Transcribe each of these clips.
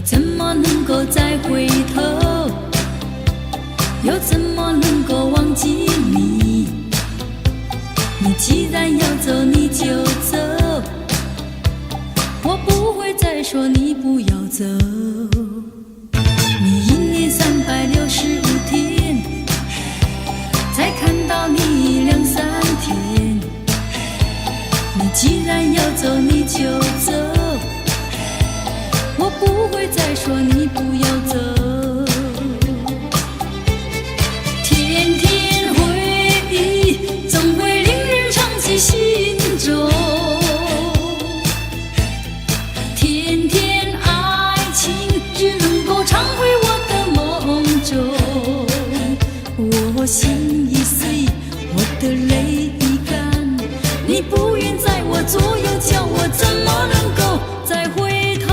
怎么能够再回头？又怎么能够忘记你？你既然要走，你就走，我不会再说你不要走。你1年365天，才看到你2、3天。你既然要走，你就走，我不会再说你不要走。天天回忆总会令人长记心中，天天爱情只能够常回我的梦中。我心已碎，我的泪已干，你不愿在我左右，叫我怎么能够再回头？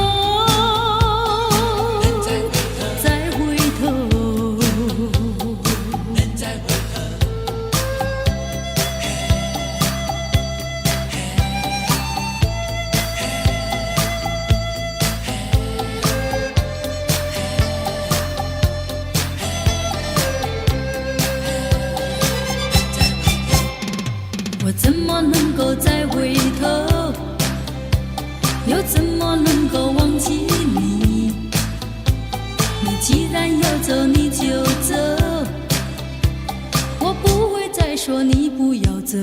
我怎么能够再回头？又怎么能够忘记你？你既然要走，你就走，我不会再说你不要走。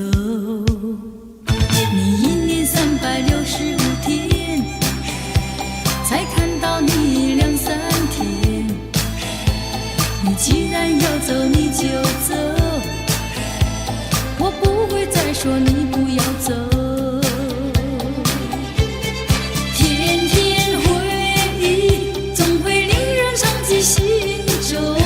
你1年365天，才看到你2、3天。你既然要走，你就走，我不会再说你不要走。天天回忆总会令人长记心中，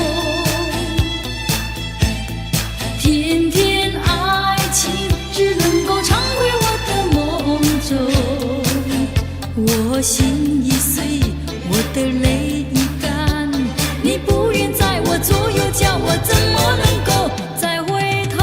天天爱情只能够常回我的梦中。我心已碎，我的泪已干，你不愿在我左右，叫我怎么能够再回头？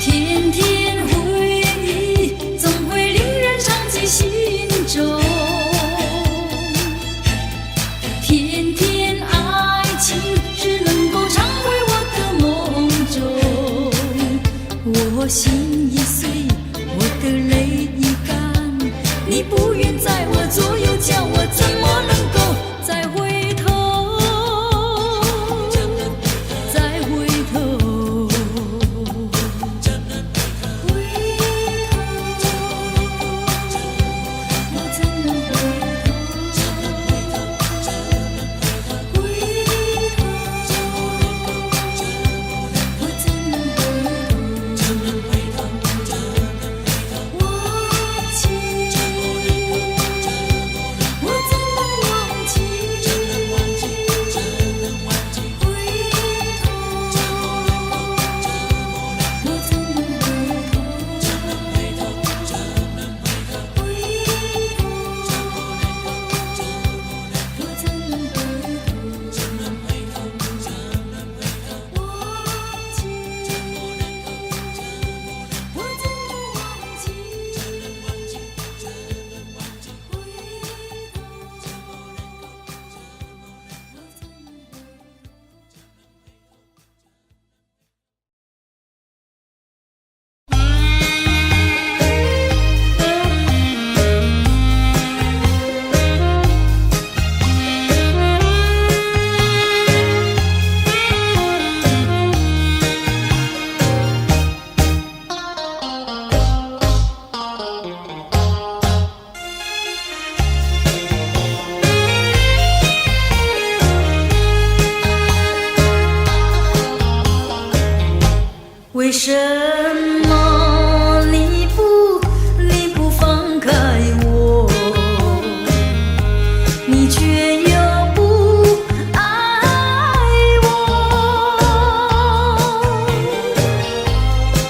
天天回忆总会令人长记心中，天天爱情只能够常回我的梦中。我心已碎，我的泪已干，你不愿在我左右，叫我怎么能够再回头？为什么你不放开我？你却又不爱我，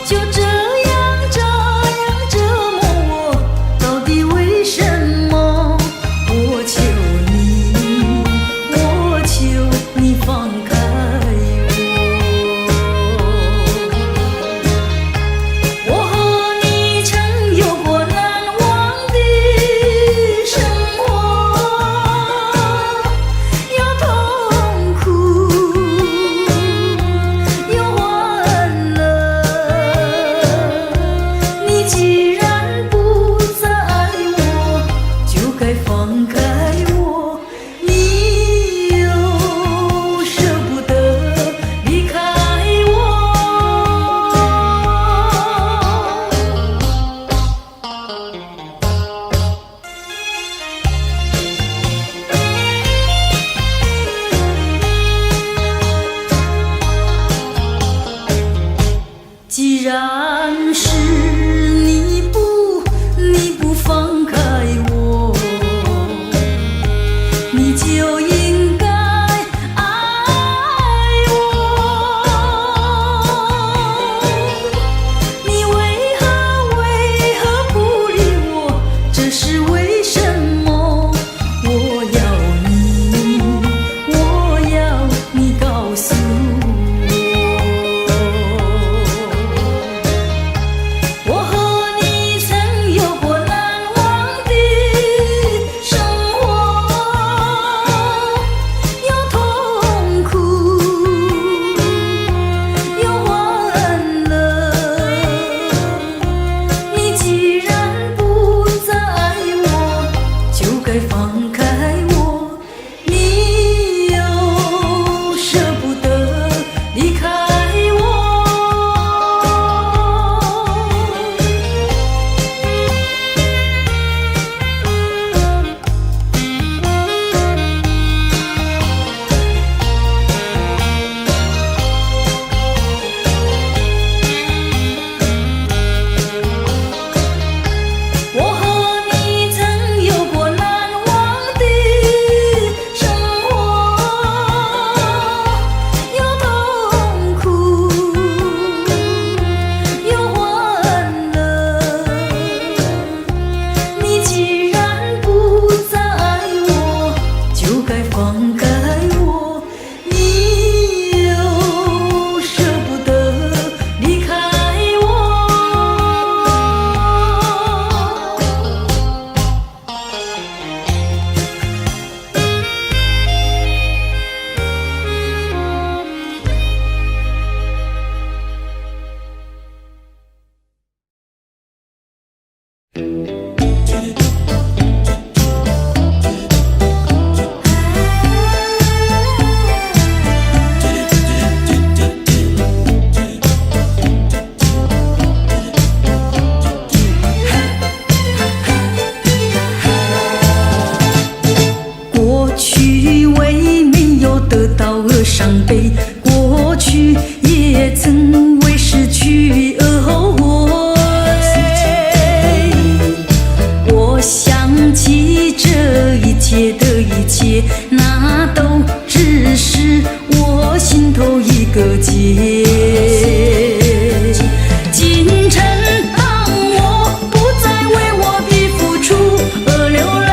就这而伤悲，过去也曾为失去而后悔。我想起这一切的一切，那都只是我心头一个结。今晨当我不再为我的付出而流泪，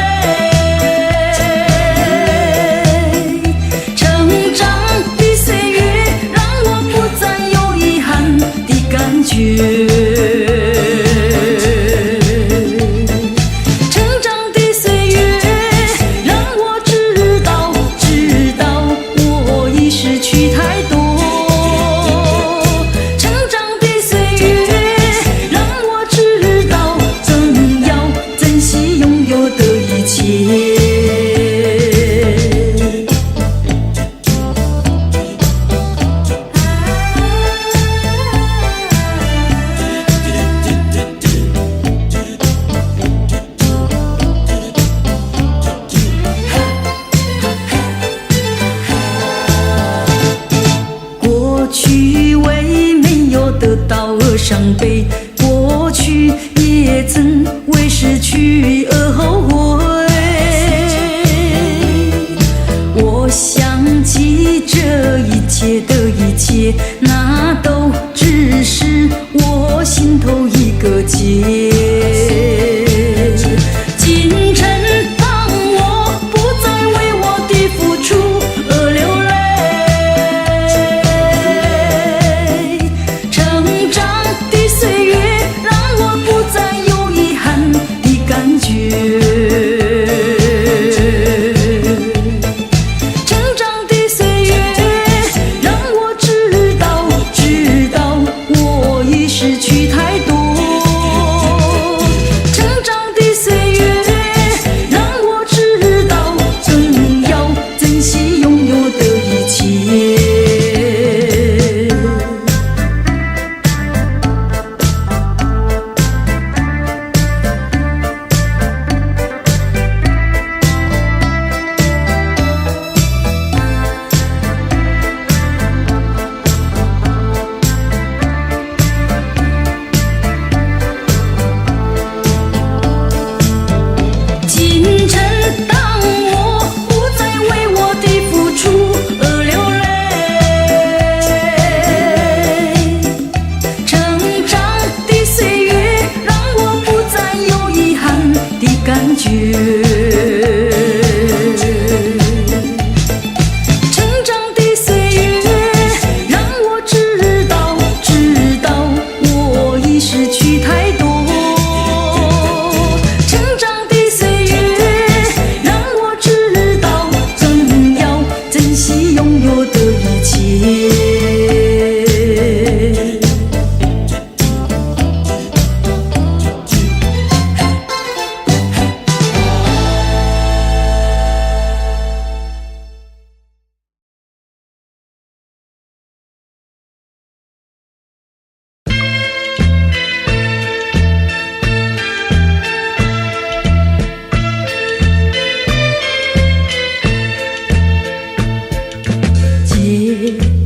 成长的岁月让我不再有遗憾的感觉。伤悲，过去也曾为失去而后悔。我想起这一切的一切，那都只是我心头一个结。今晨当我不再为我的付出而流泪，成长岁月让我不再有遗憾的感觉。成长的岁月让我知道我已失去太多。成长的岁月让我知道更要珍惜拥有的一切。感觉成长的岁月让我知道我已失去太多。成长的岁月让我知道更要珍惜拥有的一切。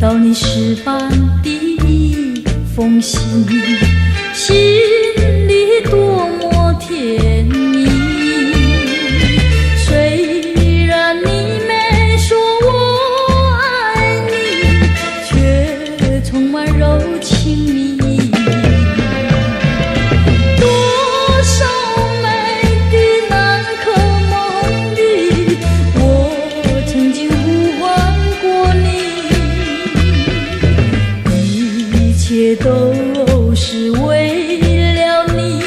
到你诗般的一封信，心里多么甜蜜。虽然你没说我爱你，却充满柔情蜜意。多少美的难可梦里，我曾经呼唤过你。一切都是为了你，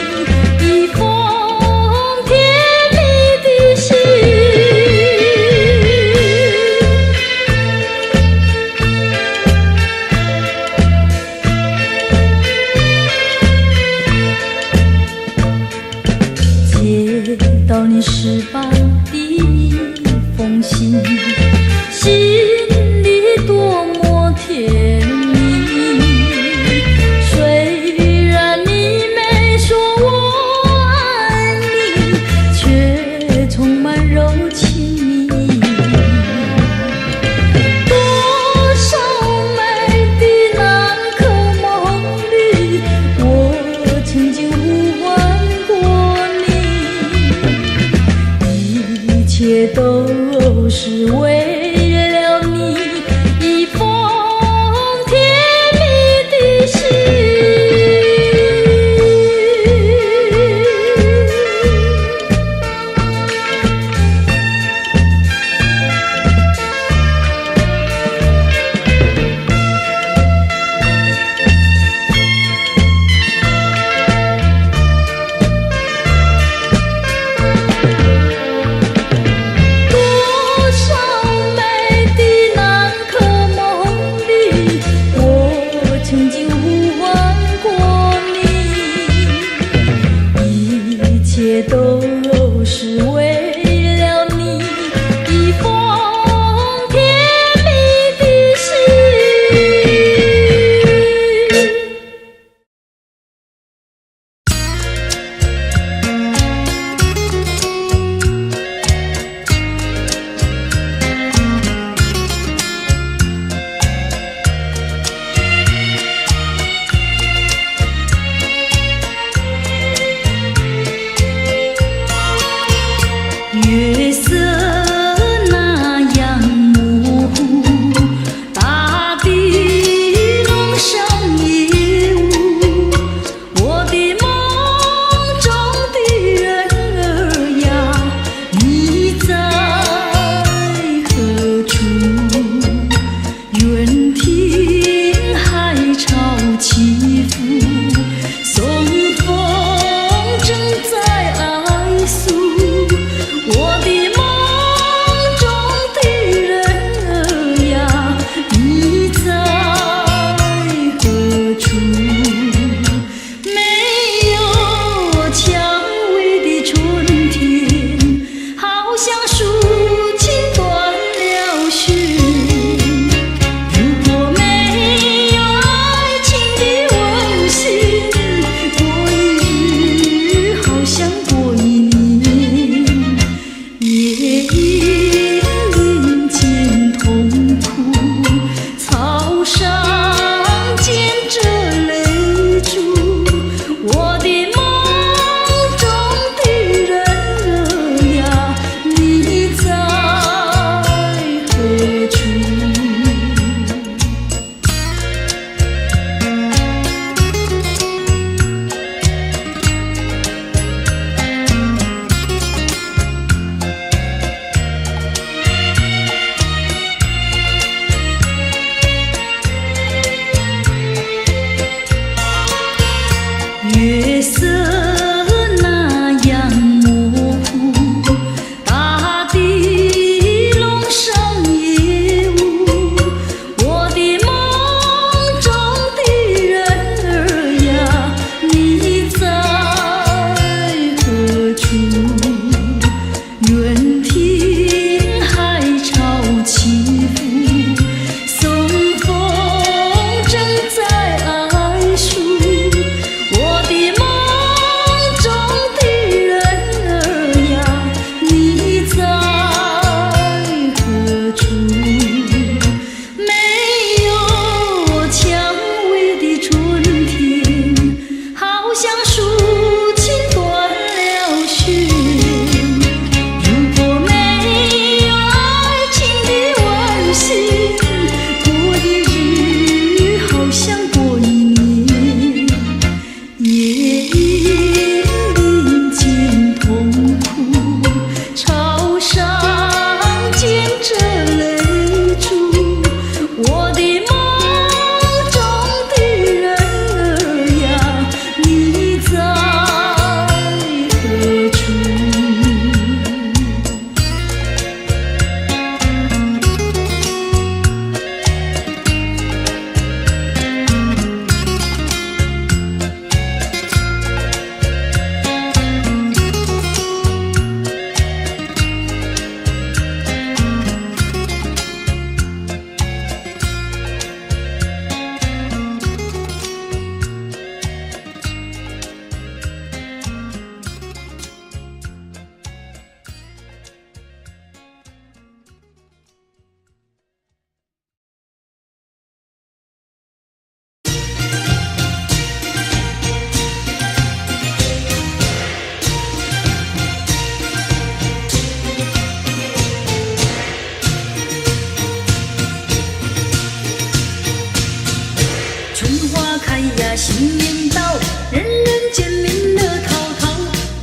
呀，新年到，人人见面乐淘淘。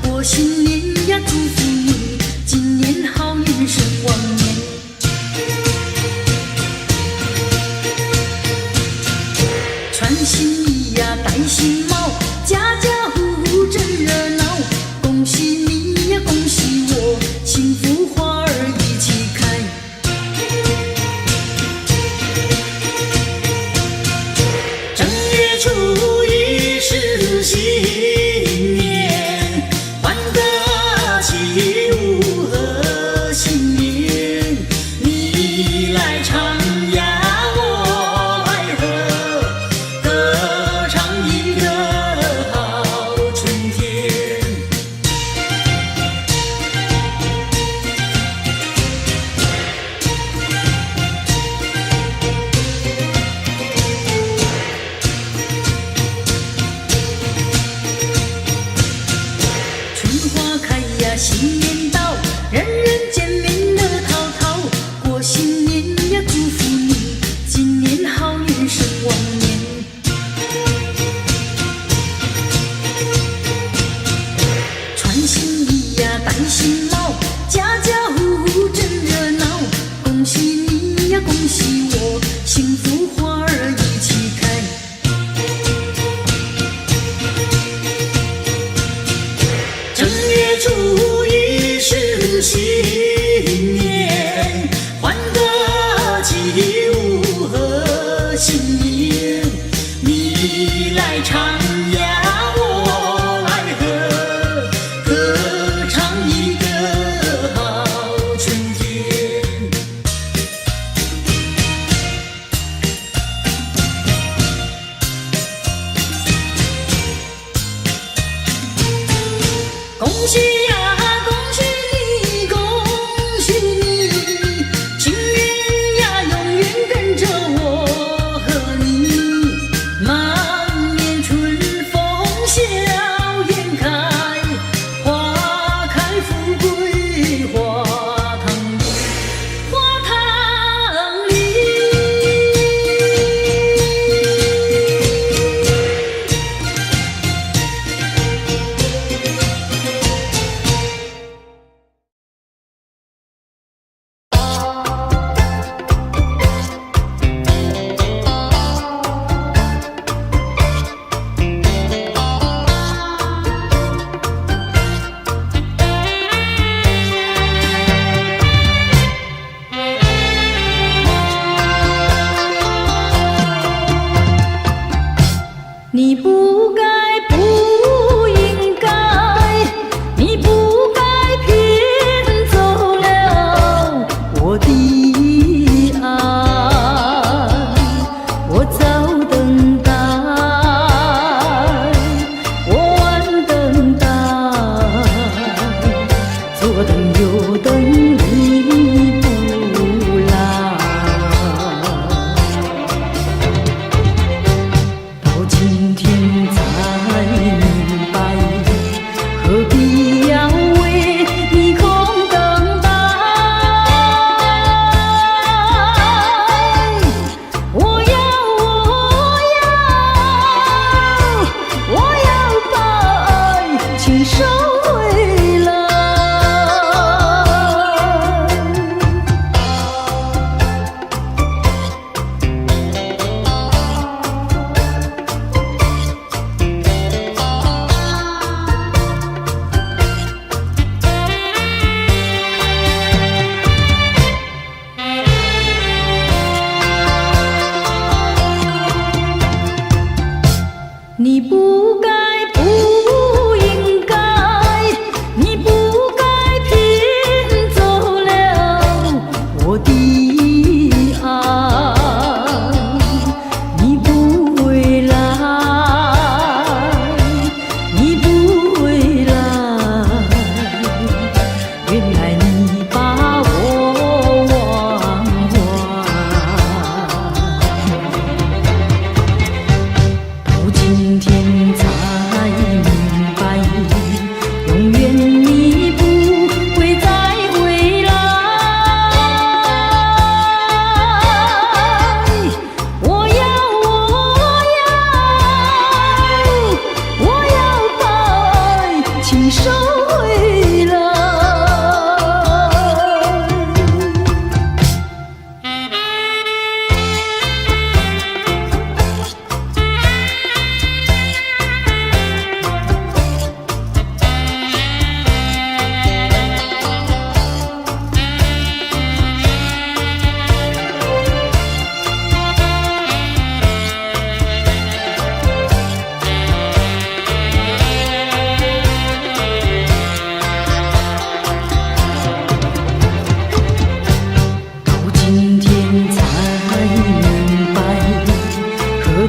过新年呀，祝福你，今年好运胜往年。穿新衣呀，戴新帽，家家户户真热闹。恭喜你呀，恭喜我，幸福花儿一起开。正月初一是新年，欢歌起舞贺新年。你来唱呀，我来和，歌唱一个好春天。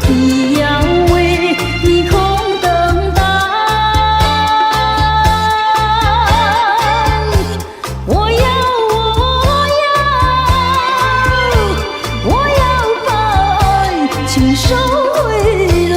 必要为你空等待。我要把爱情收回来。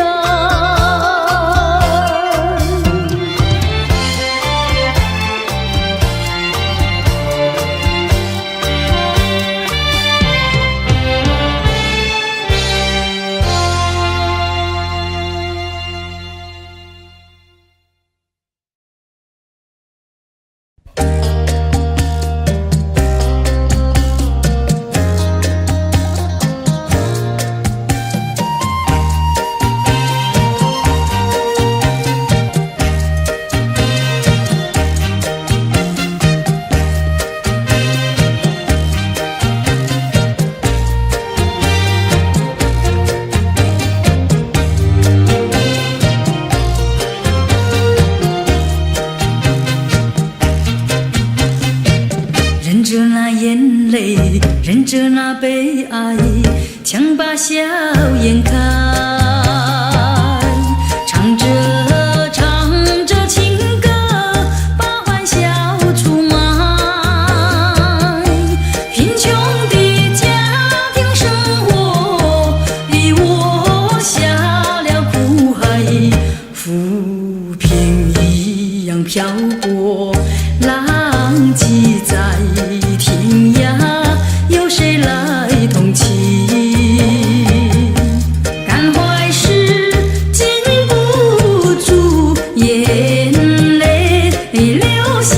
忍着那眼泪，忍着那悲哀，强把笑颜开，唱着情歌，把欢笑出卖。贫穷的家庭生活逼我下了苦海，浮萍一样飘过，浪迹在天涯，有谁来同情？感怀时禁不住眼泪流下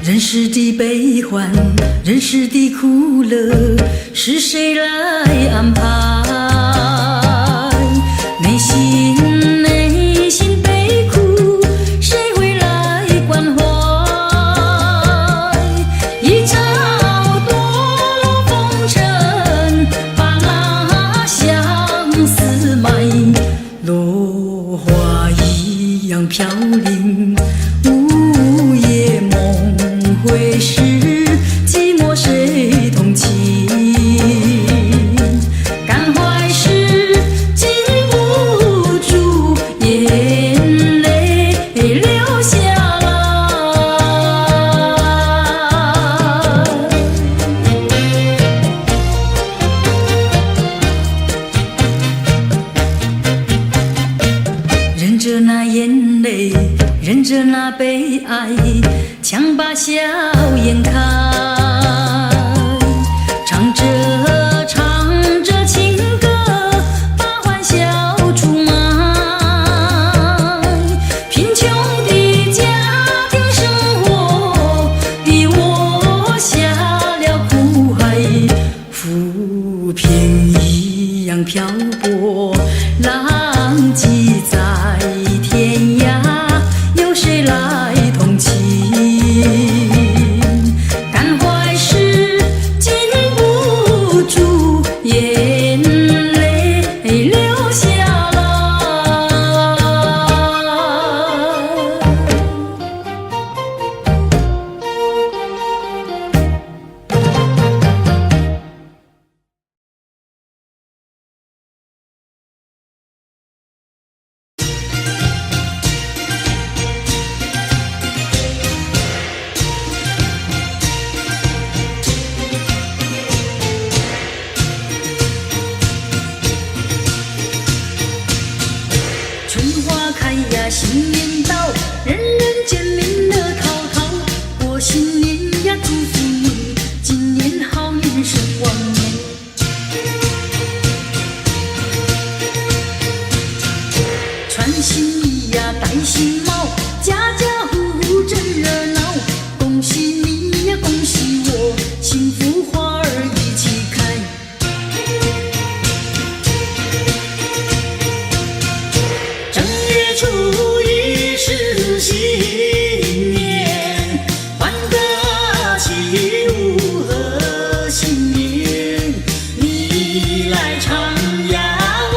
人世的悲欢，人世的苦乐，是谁来安排？内心悲苦，谁会来关怀？一朝堕落风尘，把那相思埋，落花一样飘零，午夜梦回时，寂寞谁同情？感怀时禁不住眼泪流下来。忍着那眼泪，忍着那悲哀，强把笑颜开，唱着情歌，把欢笑出卖。贫穷的家庭生活逼我下了苦海，浮萍一样漂泊，浪迹在天涯，有谁来同情？感怀时禁不住眼泪流下来。春花开呀，新年到，人人见面乐淘淘。过新年呀，祝福你，今年好运胜往年。穿新衣呀，戴新帽，家家户户真热闹。恭喜你呀，恭喜我，幸福花儿一起开。正月初新年，欢歌起舞贺新年。你来唱呀，我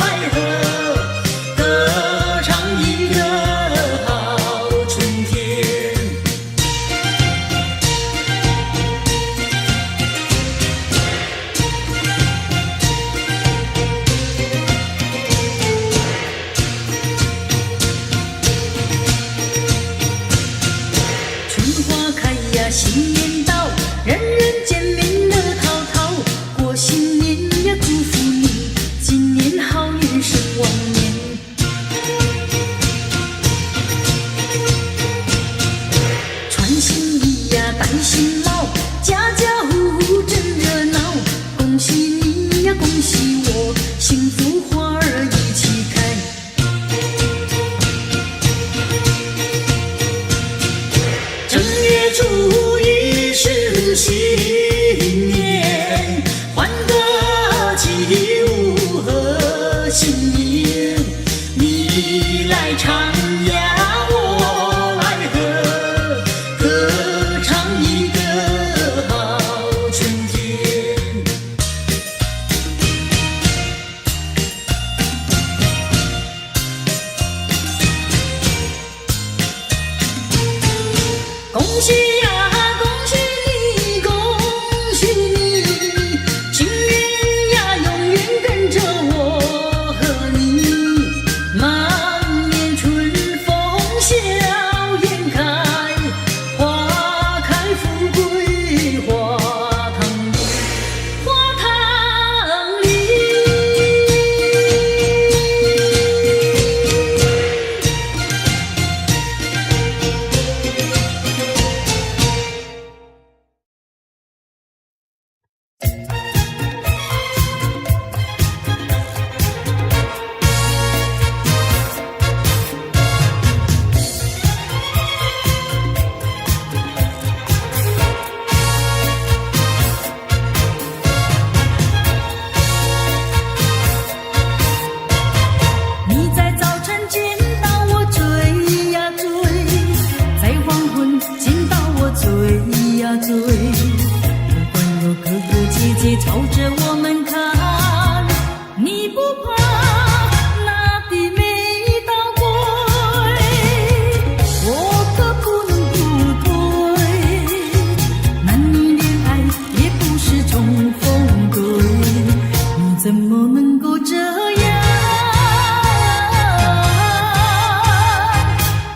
来和，歌唱一个好春天。春花开呀，新年到，人人见面乐淘淘。过新年呀，祝福你，今年好运胜往年。穿新衣呀，戴新帽，家家户户真热闹。恭喜你呀，恭喜我，幸福花儿一起开。正月初一是新年，欢歌起舞贺新年。你来唱呀，我来和，歌唱一个好春天。恭喜呀，恭喜你，恭喜你，幸运呀，永远跟着我和你。满面春风笑颜开，花开富贵花堂里，花堂里。你在早晨见到我追呀追，在黄昏见到我追呀追。不管有哥哥姐姐朝着我们看，你不怕那地没到鬼，我可不能不退。男女恋爱也不是重逢对，你怎么能够这样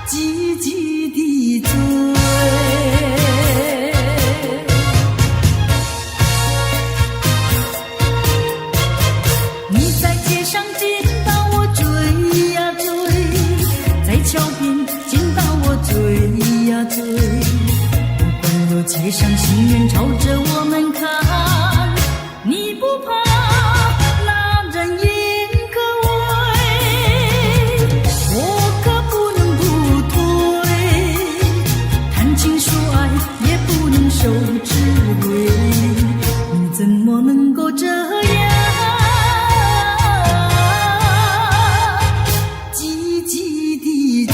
积极地追？你在街上见到我追呀追，在桥边见到我追呀追。不管有街上行人朝着我们看，你不怕那人言可畏，我可不能不退。谈情说爱也不能受制约，你怎么能够这样积极地追？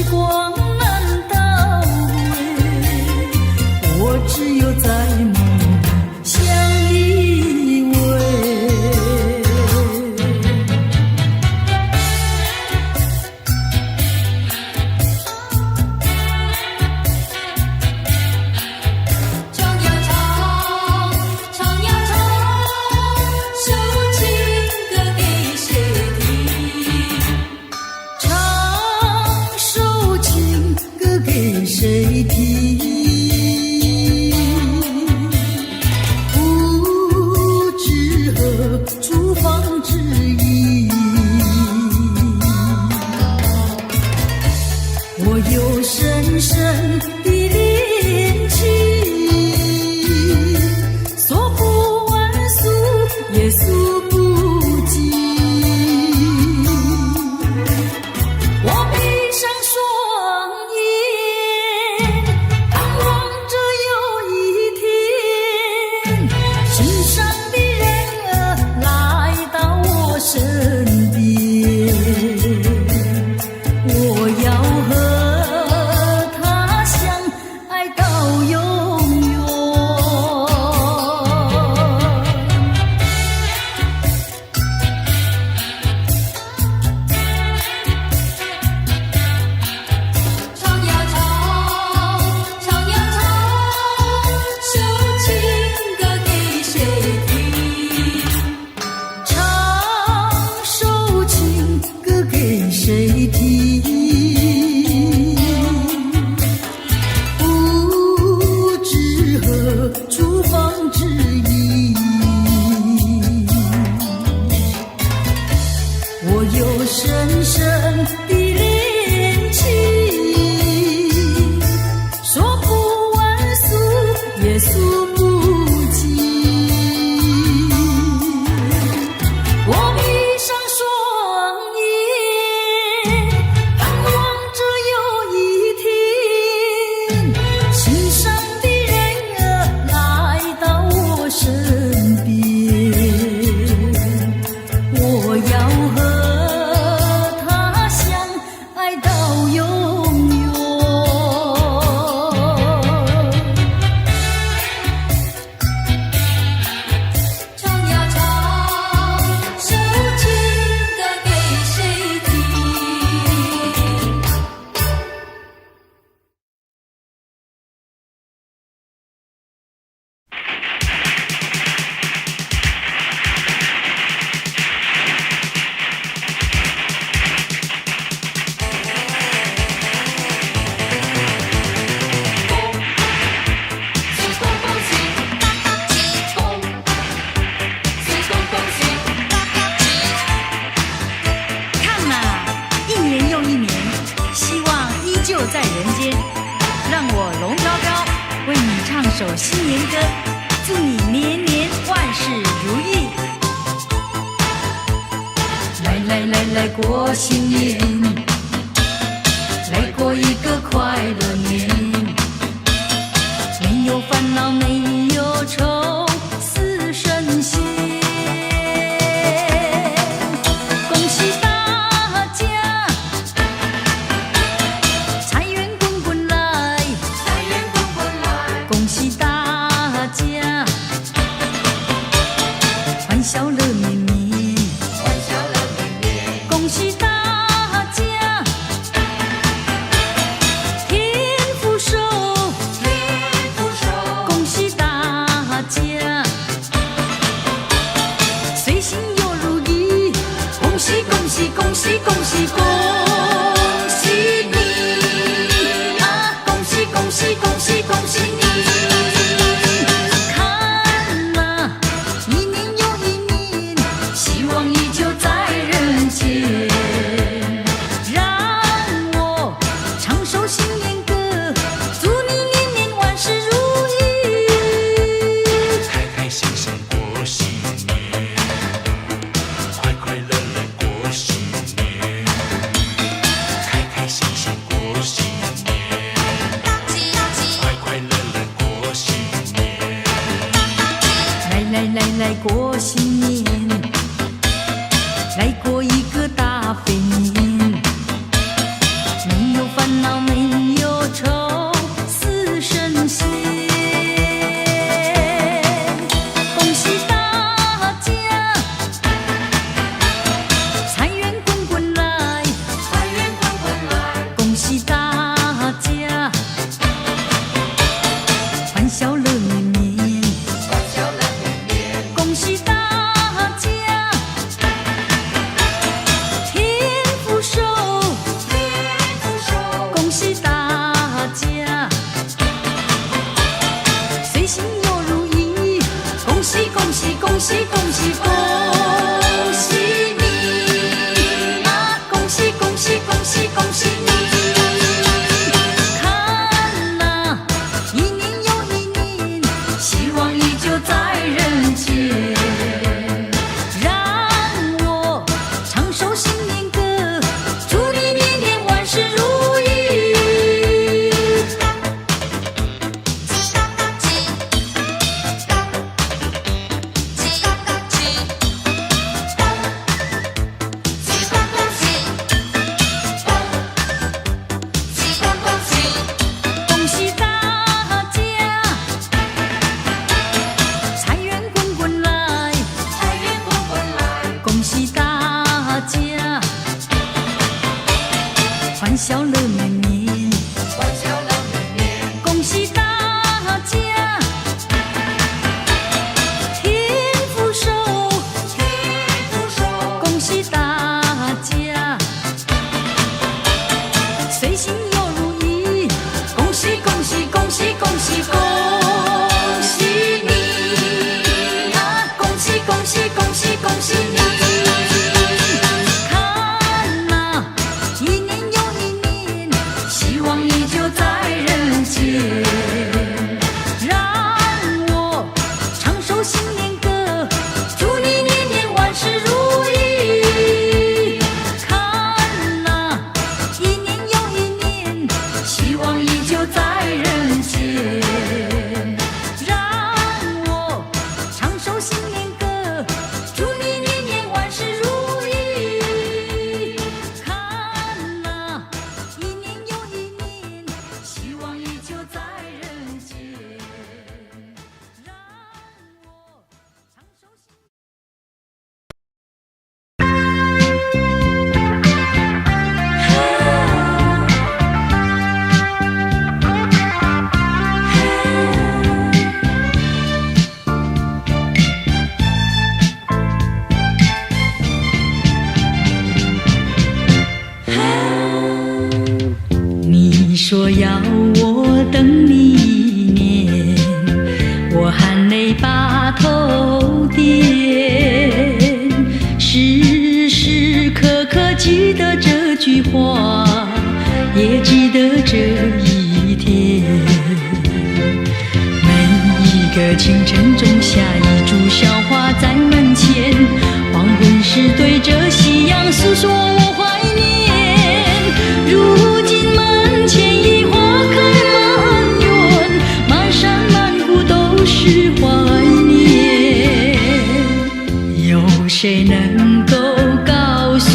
光难倒回，我只有在梦相依偎。唱呀唱，唱呀唱，首情歌给谁听？唱首情歌给谁听？不知何处方知意。我有深深的恋情，说不完诉也诉不尽。我闭上双眼，盼望着有一天，心上的人儿来到我身边。我要和他相爱到永远。唱呀唱，唱呀唱，首情歌给谁听？唱首情歌给谁听？不知何处方知意。我有深深的恋情，说不完诉也诉不尽。我闭上双眼，盼望着有一天，心上的人儿来到我身边。我要和他相爱到永远。唱呀唱，首情歌给谁听？看啊，一年又一年，希望依旧在人间。让我龙飘飘为你唱首新年歌，祝你年年万事如意。来来来来过新年，来过一个快乐年，没有烦恼没有愁，似神仙。恭喜大家，财源滚滚来，财源滚滚来，恭喜大家，欢笑乐绵绵。欢笑乐绵绵。恭喜大家，天福寿。天福寿，恭喜大家，随心又如意。恭喜恭喜恭喜恭喜恭喜你啊！恭喜恭喜恭喜恭喜你！看啊，一年又一年，希望依旧在人间。让我唱首新年歌，祝你年年万事如意。开开心心过新年，快快乐乐过新年。欢笑乐绵绵，欢笑乐绵绵，恭喜大家天福寿，天福寿，恭喜大家随心又如意，恭喜恭喜恭喜恭喜恭喜你啊！恭喜恭喜恭喜恭喜你！看呐，一年又一年，希望依旧在人间。让我唱首新年歌，祝你年年万事如意。看呐，一年又一年，希望依旧在人间。让我唱首新年歌，祝你年年万事如意。看呐，一年又一年，希望依旧在人间。让我唱首新。你说要我等你一年，我含泪把头点，时时刻刻记得这句话，也记得这一天。每一个清晨种下一株小花在门前，黄昏时对着夕阳诉说我怀念。如今门前已花开满园，满山满谷都是怀念。有谁能够告诉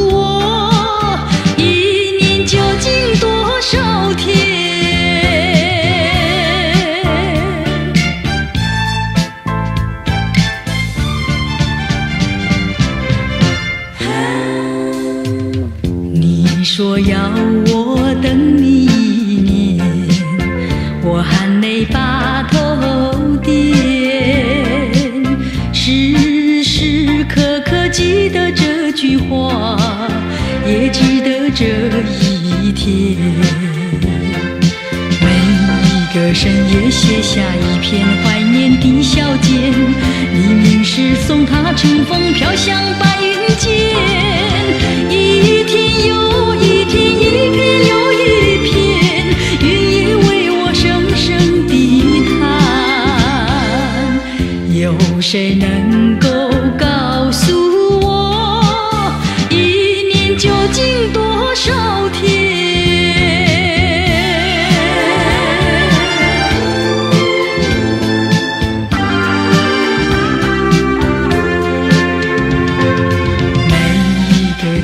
我，一年究竟多少天？你说要我等你一年，我含泪把头点，时时刻刻记得这句话，也记得这一天。每一个深夜写下一篇怀念的小笺，黎明时送它乘风飘向白云间。一天又一天，一片又一片，云也为我声声地叹。有谁能够告诉我，一年究竟多少天？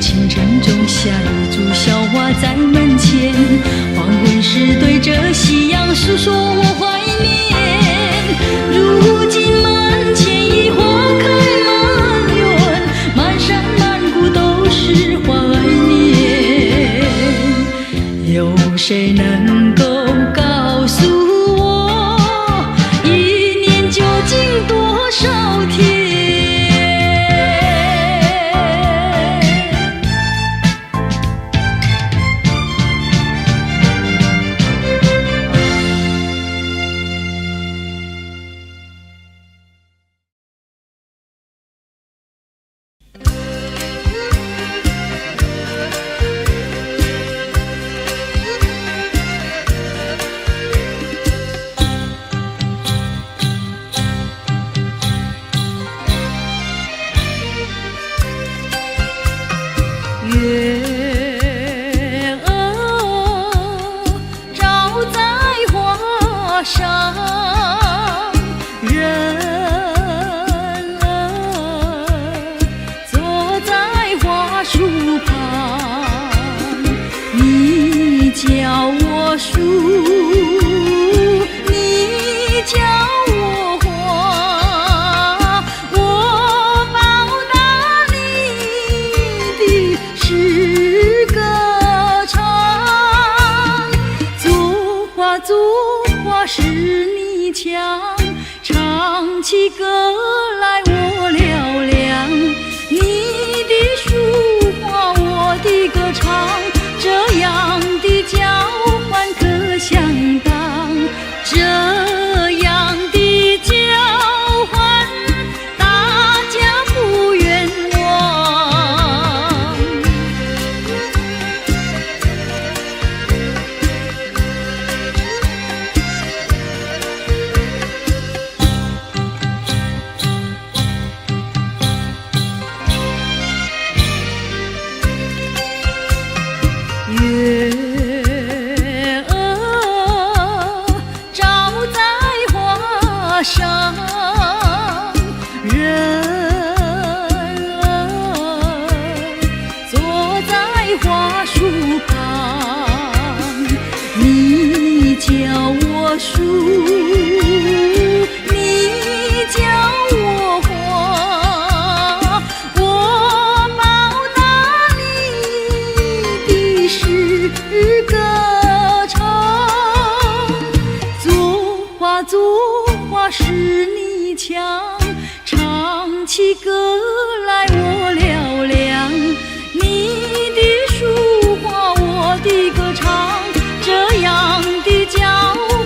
清晨种下一株小花在门前，黄昏时对着夕阳诉说我怀念。如今门前已花开满园，满山满谷都是怀念。有谁能够告诉我，一年究竟多少天？月儿照在花上，人儿坐在花树旁。你教我数，你教我画，我报答你的是歌唱。起歌来我嘹亮，你的抒话我的歌唱，这样的交换可相当，这样的交换大家不冤枉。月儿照在花上，人儿坐在花树旁，你教我数，你教我画，我报答你的是歌唱。作画是你强，唱起歌来我嘹亮，你的抒话我的歌唱，这样的交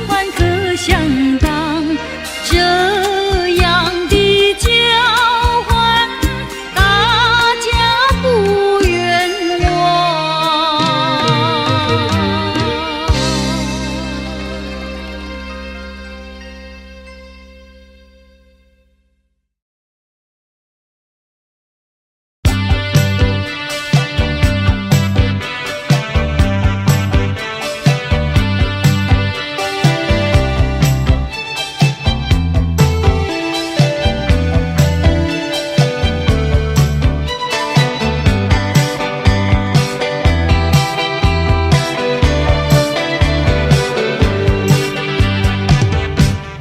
换可相当，这样的交换大家不冤枉。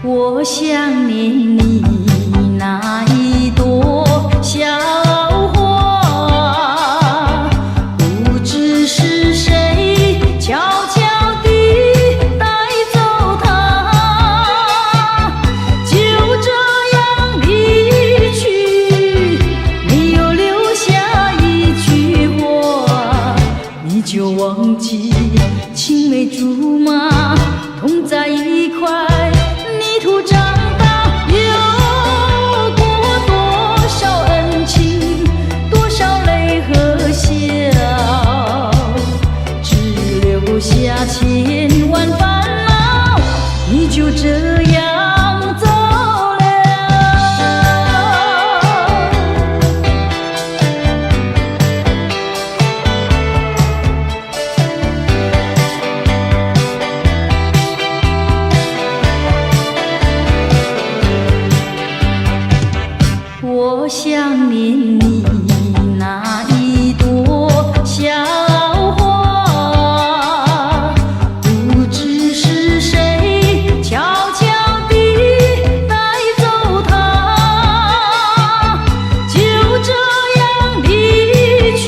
我想念你那一朵小花，不知是谁悄悄地带走它，就这样离去，没有留下一句话，你就忘记青梅竹马同在一块。途长大，有过多少恩情，多少泪和笑，只留下千万烦恼，你就这样走了。我想念你那一朵小花，不知是谁悄悄地带走它，就这样离去，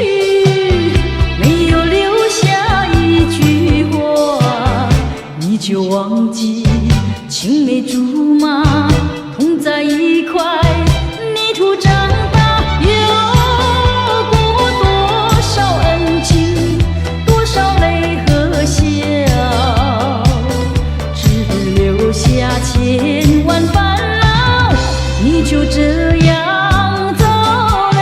没有留下一句话，你就忘记青梅竹马同在一块。途长大，有过多少恩情，多少泪和笑，只留下千万烦恼，你就这样走了。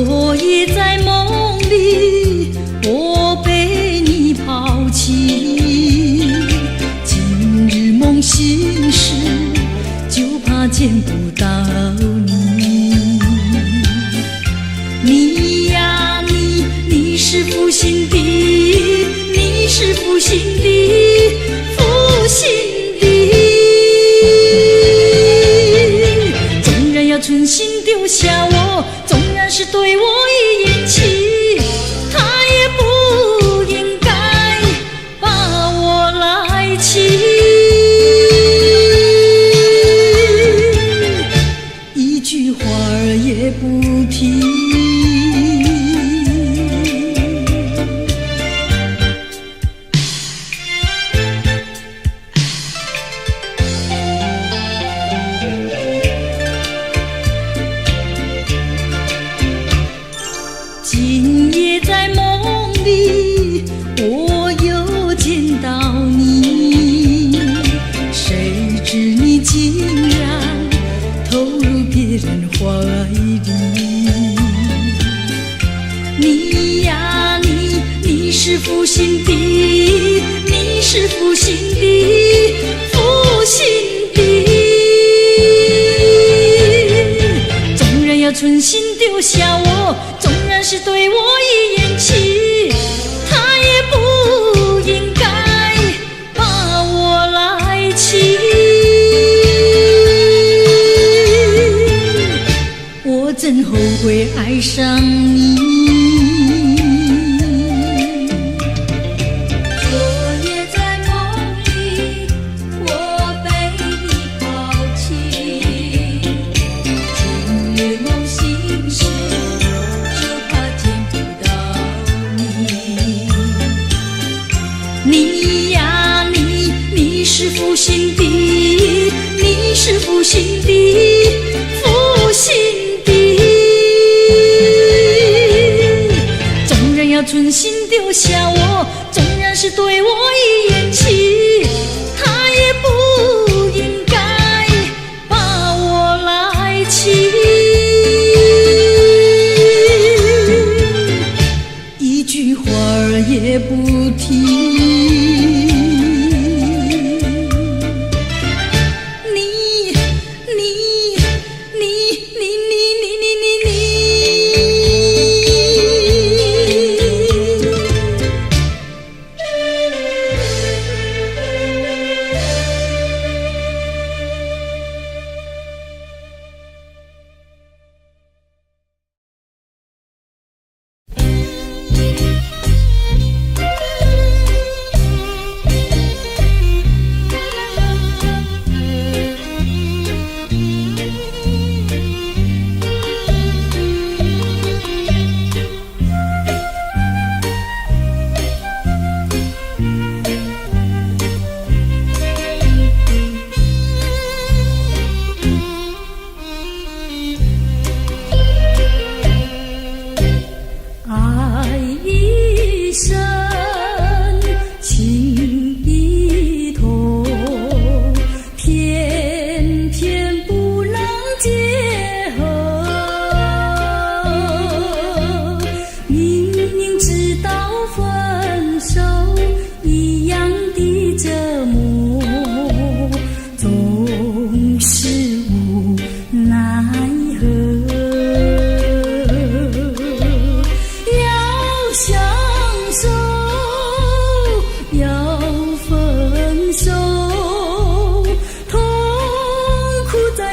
昨夜在梦里，我被你抛弃。今日梦醒时，就怕见不到你。你呀你，你是负心的，你是负心的，负心的。纵然要存心丢下我，纵然是对我一言弃，他也不应该把我来弃。一句话儿也不提。今夜在梦里，我又见到你，谁知你竟然投入别人怀里。你呀你，你是负心的，你是负心的，负心的。纵然要存心丢下我，纵然是对我一言弃，他也不应该把我来弃。我真后悔爱上你。你呀你，你是负心的，你是负心的，负心的。纵然要存心丢下我，纵然是对我一言弃，他也不应该把我来弃。一句话儿也不提。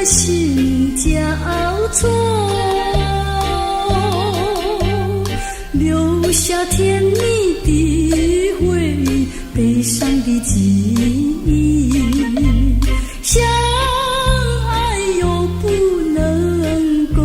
心交错，留下甜蜜的回忆，悲伤的记忆，相爱又不能够。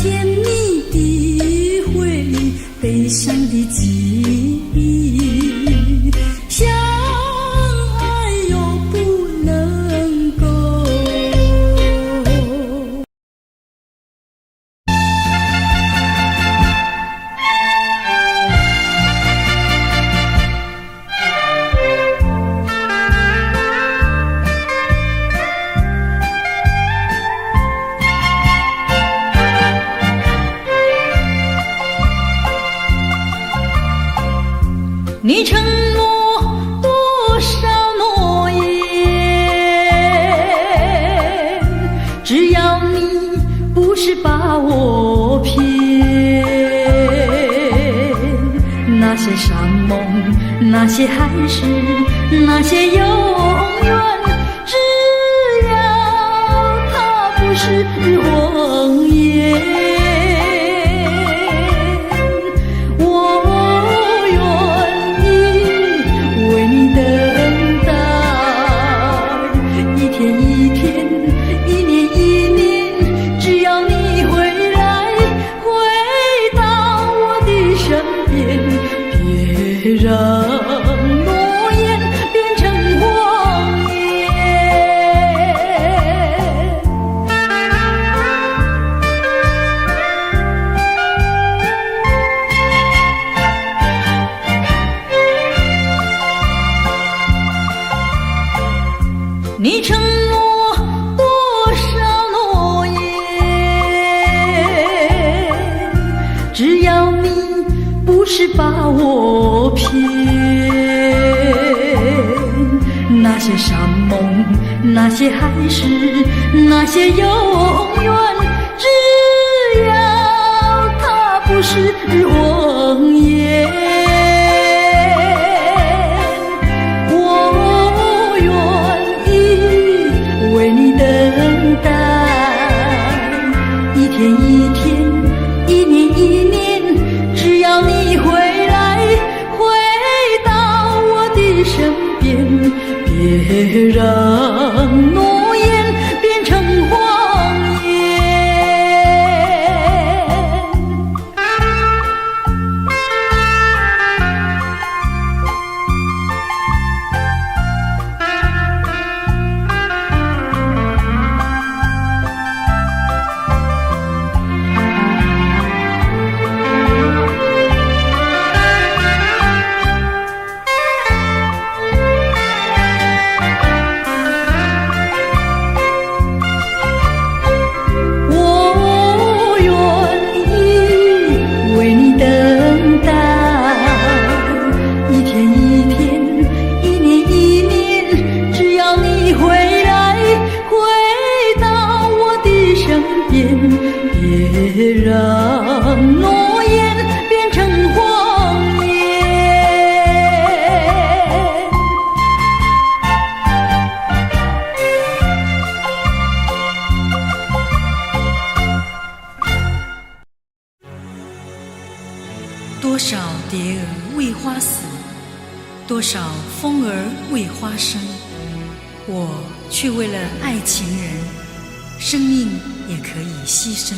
甜蜜的回忆，悲伤的记忆，相爱又不能够。你承诺多少诺言？只要你不是把我骗，那些山盟，那些海誓，那些永远，只要它不是谎言。让诺言变成谎言。你承诺多少诺言？只要你不是把我骗，那些山盟，那些海誓，那些永远，只要它不是谎言，我愿意为你等待，一天一天，一年一年，只要你回到我的身边，别让诺言变成谎言。别让诺言变成谎言。多少蝶儿为花死，多少风儿为花生，我却为了爱情人，生命也可以牺牲。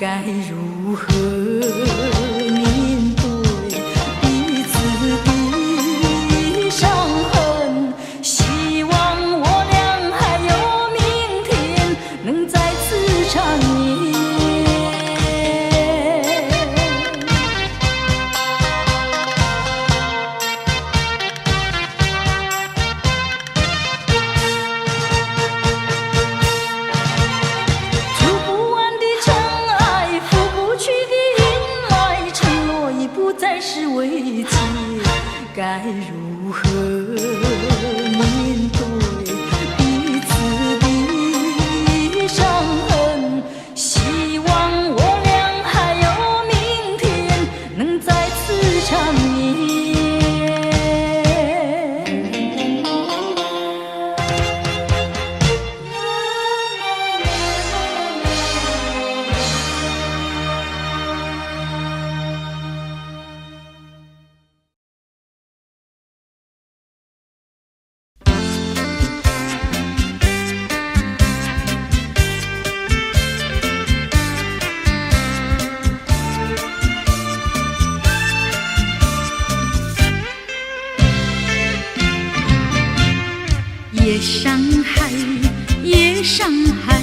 该如何面对彼此的伤痕？希望我俩还有明天，能再次缠绵。触不完的尘埃，拂不去的阴霾，承诺已不再是危机，该如何面对彼此的伤痕？希望我俩还有明天，能再次缠绵。夜上海，夜上海，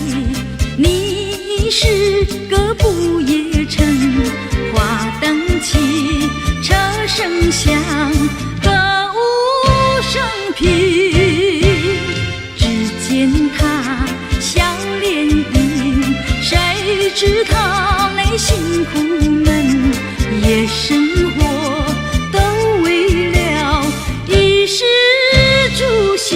你是个不夜城。花灯起，车声响，歌舞升平。只见他笑脸迎，谁知他内心苦闷。夜生活都为了衣食住行。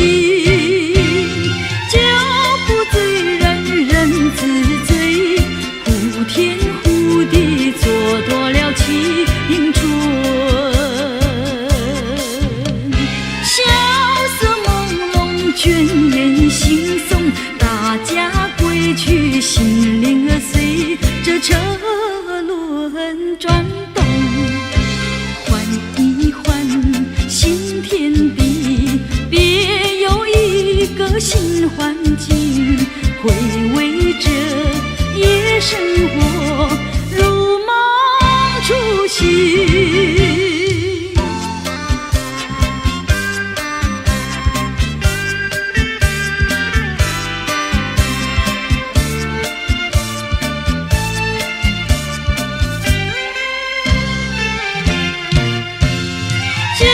青春，萧瑟朦胧，倦眼惺忪，大家归去，心灵儿随着车轮转动，换一换新天地，别有一个新环境，回味着夜生活，如梦初醒。酒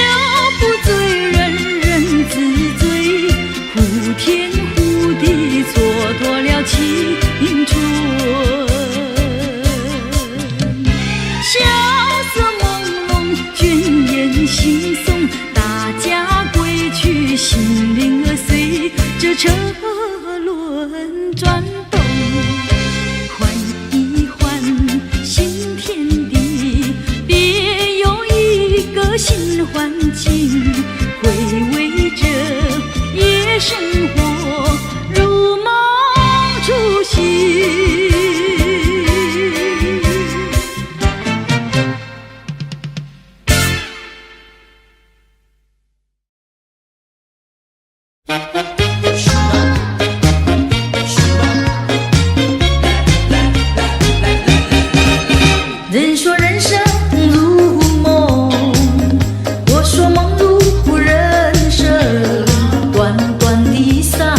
不醉人人自醉，呼天呼地蹉跎了青春。萧瑟朦胧，倦眼惺忪，大家归去，心灵儿随着车轮转动，换一换新天地，别有一个新环境，回味着夜生活，如梦初醒。人说人生如梦，我说梦如人生，短短的3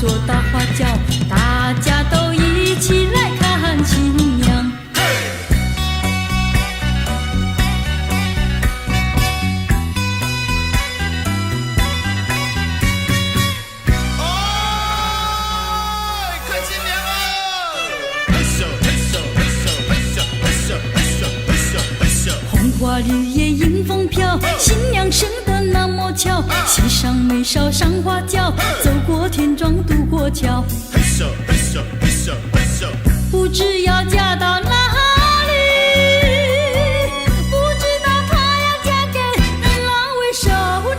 做大花轿，大家都一起来看新娘。红花绿叶迎风飘，新娘生得那么巧，膝上没梢上花轿，走过田庄渡过桥，不知要嫁到哪里，不知道她要嫁给哪位少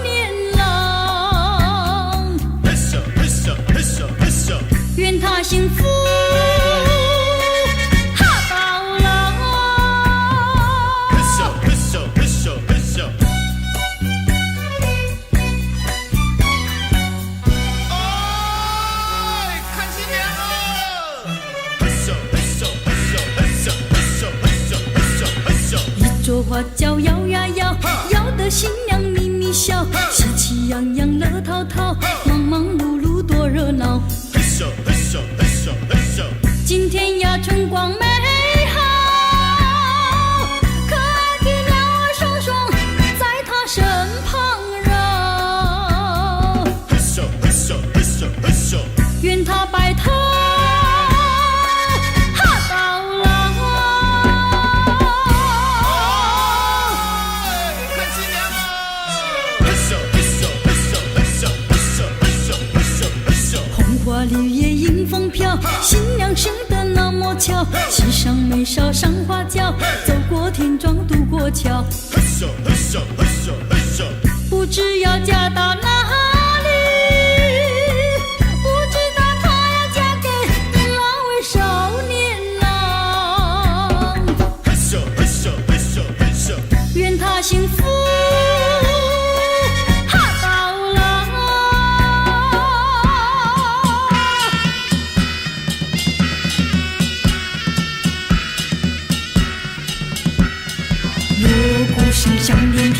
年郎，愿她幸福做花轿摇呀摇，摇得新娘咪咪笑，喜气洋洋乐淘淘，忙忙碌碌多热闹。今天呀春光美好，可爱的两儿双双在她身旁绕，愿她白头绿叶迎风飘，新娘生得那么巧，膝上没梢上花轿，走过田庄渡过桥，不知要嫁到哪里，不知道她要嫁给哪位少年郎，愿她幸福锣鼓声响连